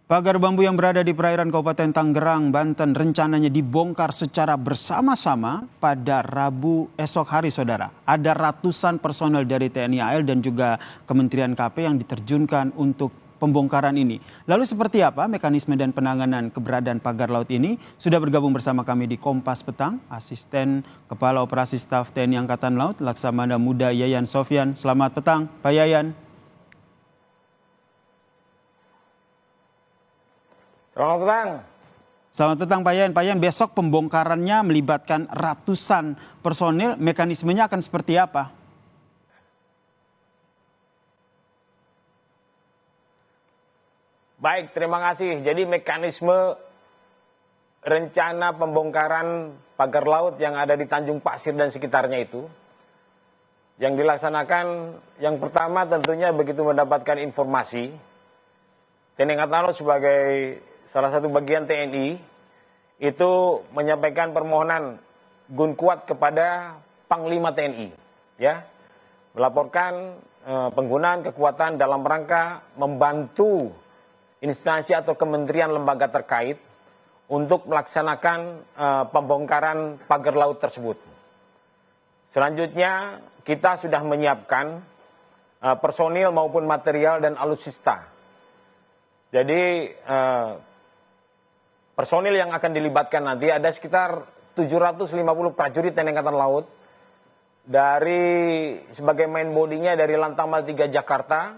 Pagar bambu yang berada di perairan Kabupaten Tangerang, Banten rencananya dibongkar secara bersama-sama pada Rabu esok hari, saudara. Ada ratusan personel dari TNI AL dan juga Kementerian KP yang diterjunkan untuk pembongkaran ini. Lalu seperti apa mekanisme dan penanganan keberadaan pagar laut ini? Sudah bergabung bersama kami di Kompas Petang, Asisten Kepala Operasi Staf TNI Angkatan Laut, Laksamana Muda Yayan Sofyan. Selamat petang, Pak Yayan. Selamat petang. Selamat petang Pak Yayan. Pak Yayan, besok pembongkarannya melibatkan ratusan personil. Mekanismenya akan seperti apa? Baik, terima kasih. Jadi mekanisme rencana pembongkaran pagar laut yang ada di Tanjung Pasir dan sekitarnya itu, yang dilaksanakan yang pertama tentunya begitu mendapatkan informasi, TNI Angkatan Laut sebagai salah satu bagian TNI itu menyampaikan permohonan gun kuat kepada Panglima TNI, ya, melaporkan penggunaan kekuatan dalam rangka membantu instansi atau kementerian lembaga terkait untuk melaksanakan pembongkaran pagar laut tersebut. Selanjutnya kita sudah menyiapkan personil maupun material dan alutsista. Jadi personil yang akan dilibatkan nanti ada sekitar 750 prajurit TNI Angkatan Laut dari sebagai main bodinya dari Lantamal 3 Jakarta,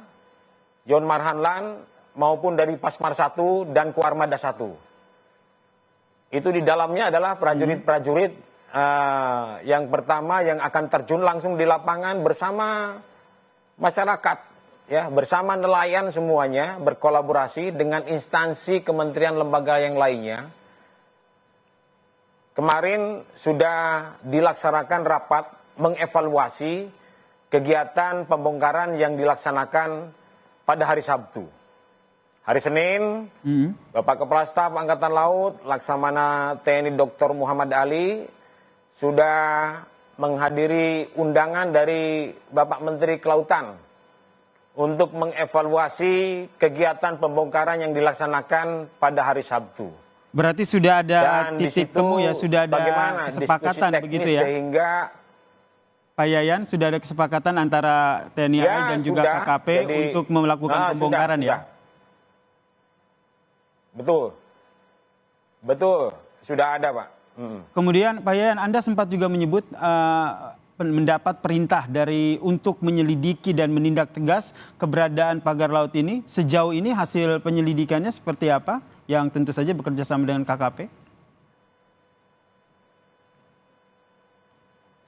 Yon Marhanlan maupun dari Pasmar 1 dan Kuarmada 1. Itu di dalamnya adalah prajurit-prajurit yang pertama yang akan terjun langsung di lapangan bersama masyarakat, ya, bersama nelayan semuanya berkolaborasi dengan instansi kementerian lembaga yang lainnya. Kemarin sudah dilaksanakan rapat mengevaluasi kegiatan pembongkaran yang dilaksanakan pada hari Sabtu. Hari Senin, Bapak Kepala Staf Angkatan Laut, Laksamana TNI Dr. Muhammad Ali, sudah menghadiri undangan dari Bapak Menteri Kelautan untuk mengevaluasi kegiatan pembongkaran yang dilaksanakan pada hari Sabtu. Berarti sudah ada Dan titik temu ya, sudah ada kesepakatan begitu ya? Sehingga Pak Yayan, sudah ada kesepakatan antara TNI AL dan juga sudah, KKP untuk melakukan pembongkaran ya? Betul, sudah ada Pak. Kemudian Pak Yayan, Anda sempat juga menyebut mendapat perintah untuk menyelidiki dan menindak tegas keberadaan pagar laut ini. Sejauh ini hasil penyelidikannya seperti apa? Yang tentu saja bekerja sama dengan KKP.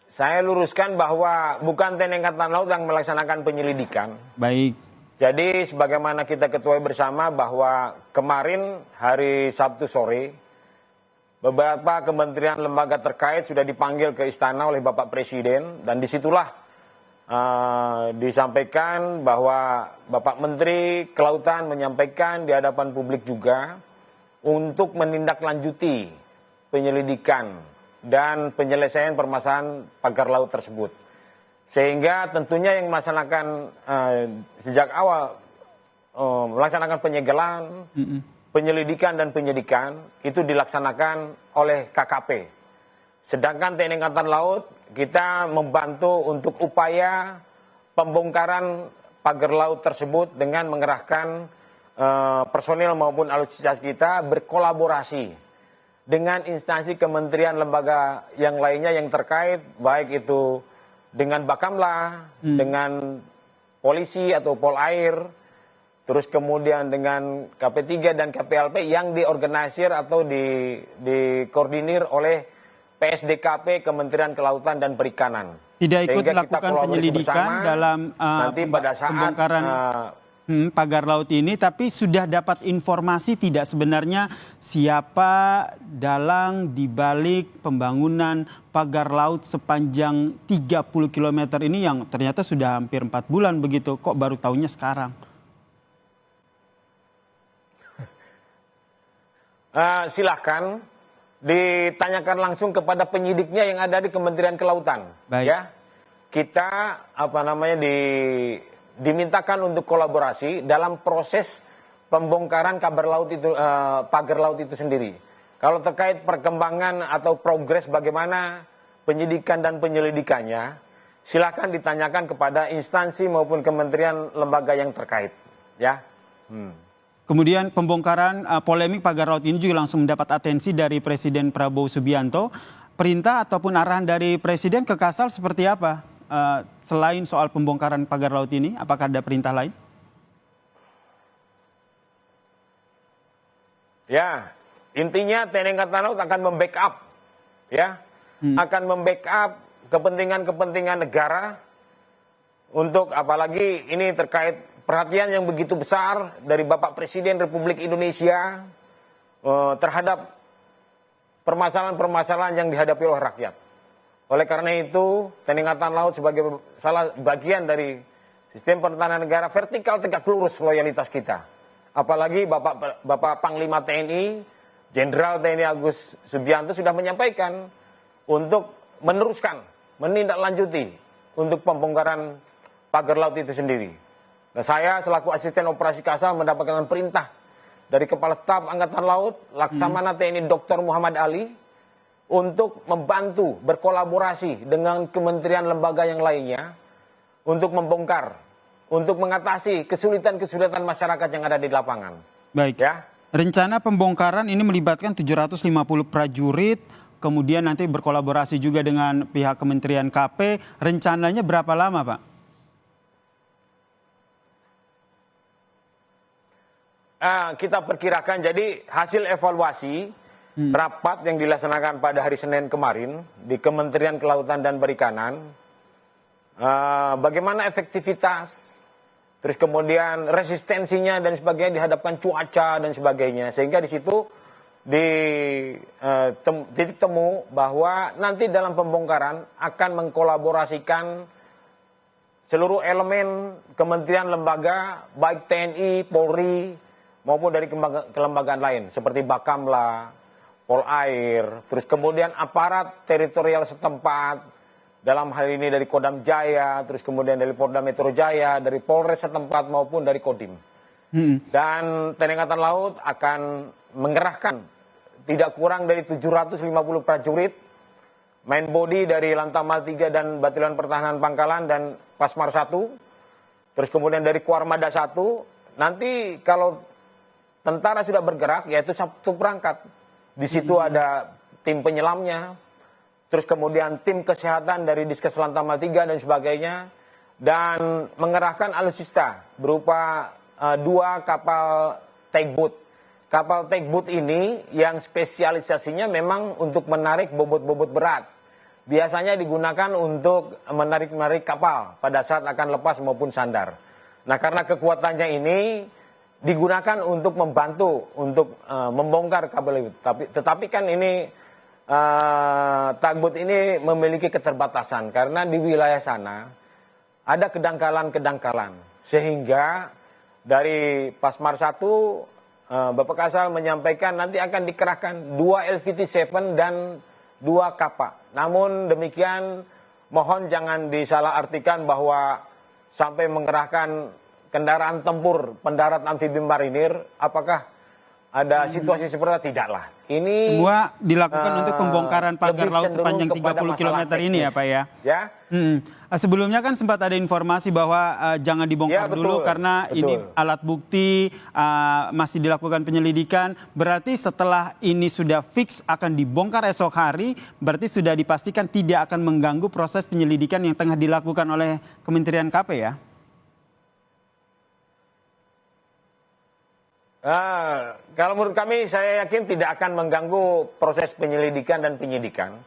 Saya luruskan bahwa bukan TNI Angkatan Laut yang melaksanakan penyelidikan. Baik. Jadi sebagaimana kita ketahui bersama bahwa kemarin hari Sabtu sore, beberapa kementerian lembaga terkait sudah dipanggil ke istana oleh Bapak Presiden, dan disitulah disampaikan bahwa Bapak Menteri Kelautan menyampaikan di hadapan publik juga untuk menindaklanjuti penyelidikan dan penyelesaian permasalahan pagar laut tersebut. Sehingga tentunya yang melaksanakan sejak awal melaksanakan penyegelan, penyelidikan dan penyidikan itu dilaksanakan oleh KKP. Sedangkan TNI Angkatan Laut kita membantu untuk upaya pembongkaran pagar laut tersebut dengan mengerahkan personil maupun alutsista kita berkolaborasi dengan instansi kementerian lembaga yang lainnya yang terkait, baik itu dengan Bakamla, dengan polisi atau Polair, terus kemudian dengan KP3 dan KPLP yang diorganisir atau dikoordinir oleh PSDKP Kementerian Kelautan dan Perikanan. Tidak ikut melakukan penyelidikan dalam nanti pada saat pembongkaran pagar laut ini, tapi sudah dapat informasi tidak sebenarnya siapa dalang dibalik pembangunan pagar laut sepanjang 30 km ini yang ternyata sudah hampir 4 bulan begitu, kok baru tahunya sekarang? Silahkan ditanyakan langsung kepada penyidiknya yang ada di Kementerian Kelautan. Baik. Ya, kita dimintakan untuk kolaborasi dalam proses pembongkaran pagar laut itu sendiri. Kalau terkait perkembangan atau progres bagaimana penyidikan dan penyelidikannya, silakan ditanyakan kepada instansi maupun kementerian lembaga yang terkait, ya. Kemudian pembongkaran polemik pagar laut ini juga langsung mendapat atensi dari Presiden Prabowo Subianto. Perintah ataupun arahan dari Presiden ke Kasal seperti apa? Selain soal pembongkaran pagar laut ini, apakah ada perintah lain? Ya, intinya TNI Angkatan Laut akan membackup, ya, akan membackup kepentingan-kepentingan negara untuk apalagi ini terkait perhatian yang begitu besar dari Bapak Presiden Republik Indonesia terhadap permasalahan-permasalahan yang dihadapi oleh rakyat. Oleh karena itu, TNI Angkatan Laut sebagai salah bagian dari sistem pertahanan negara vertikal tegak lurus loyalitas kita. Apalagi Bapak Panglima TNI, Jenderal TNI Agus Subianto sudah menyampaikan untuk meneruskan, menindaklanjuti untuk pembongkaran pagar laut itu sendiri. Nah, saya selaku asisten operasi Kasal mendapatkan perintah dari Kepala Staf Angkatan Laut, Laksamana TNI Dr. Muhammad Ali, untuk membantu berkolaborasi dengan kementerian lembaga yang lainnya untuk membongkar, untuk mengatasi kesulitan-kesulitan masyarakat yang ada di lapangan. Baik. Ya. Rencana pembongkaran ini melibatkan 750 prajurit, kemudian nanti berkolaborasi juga dengan pihak Kementerian KP. Rencananya berapa lama, Pak? Kita perkirakan, jadi hasil evaluasi rapat yang dilaksanakan pada hari Senin kemarin di Kementerian Kelautan dan Perikanan, bagaimana efektivitas, terus kemudian resistensinya dan sebagainya dihadapkan cuaca dan sebagainya, sehingga di situ di titik temu bahwa nanti dalam pembongkaran akan mengkolaborasikan seluruh elemen kementerian lembaga, baik TNI, Polri, maupun dari kelembagaan lain seperti Bakamla, Polair, terus kemudian aparat teritorial setempat, dalam hal ini dari Kodam Jaya, terus kemudian dari Polda Metro Jaya, dari Polres setempat maupun dari Kodim. Dan TNI Angkatan Laut akan mengerahkan tidak kurang dari 750 prajurit, main body dari Lantamal 3 dan Batalion Pertahanan Pangkalan dan Pasmar 1, terus kemudian dari Kuarmada 1, nanti kalau tentara sudah bergerak, yaitu satu perangkat. Di situ ada tim penyelamnya, terus kemudian tim kesehatan dari Diskes Lantamal 3 dan sebagainya, dan mengerahkan alutsista berupa 2 kapal tugboat. Kapal tugboat ini yang spesialisasinya memang untuk menarik bobot-bobot berat. Biasanya digunakan untuk menarik-narik kapal pada saat akan lepas maupun sandar. Nah, karena kekuatannya ini digunakan untuk membantu untuk membongkar kabel itu. Tetapi kan ini tugboat ini memiliki keterbatasan karena di wilayah sana ada kedangkalan-kedangkalan, sehingga dari Pasmar 1 Bapak Kasal menyampaikan nanti akan dikerahkan 2 LVT-7 dan 2 kapal. Namun demikian mohon jangan disalahartikan bahwa sampai mengerahkan kendaraan tempur pendarat amfibi marinir, apakah ada situasi seperti itu? Tidaklah. Ini semua dilakukan untuk pembongkaran pagar laut sepanjang 30 km ini ya, Pak ya? Ya. Sebelumnya kan sempat ada informasi bahwa jangan dibongkar dulu karena ini alat bukti, masih dilakukan penyelidikan. Berarti setelah ini sudah fix akan dibongkar esok hari, berarti sudah dipastikan tidak akan mengganggu proses penyelidikan yang tengah dilakukan oleh Kementerian KP ya? Kalau menurut kami, saya yakin tidak akan mengganggu proses penyelidikan dan penyidikan.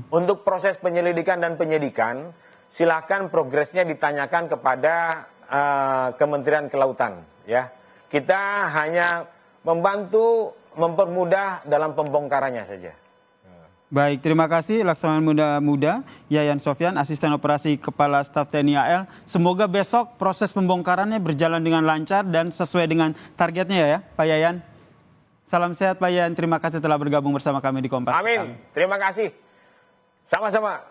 Untuk proses penyelidikan dan penyidikan, silakan progresnya ditanyakan kepada Kementerian Kelautan. Ya, kita hanya membantu mempermudah dalam pembongkarannya saja. Baik, terima kasih Laksamana Muda Yayan Sofyan, Asisten Operasi Kepala Staf TNI AL. Semoga besok proses pembongkarannya berjalan dengan lancar dan sesuai dengan targetnya ya Pak Yayan. Salam sehat Pak Yayan, terima kasih telah bergabung bersama kami di Kompas. Amin, terima kasih. Sama-sama.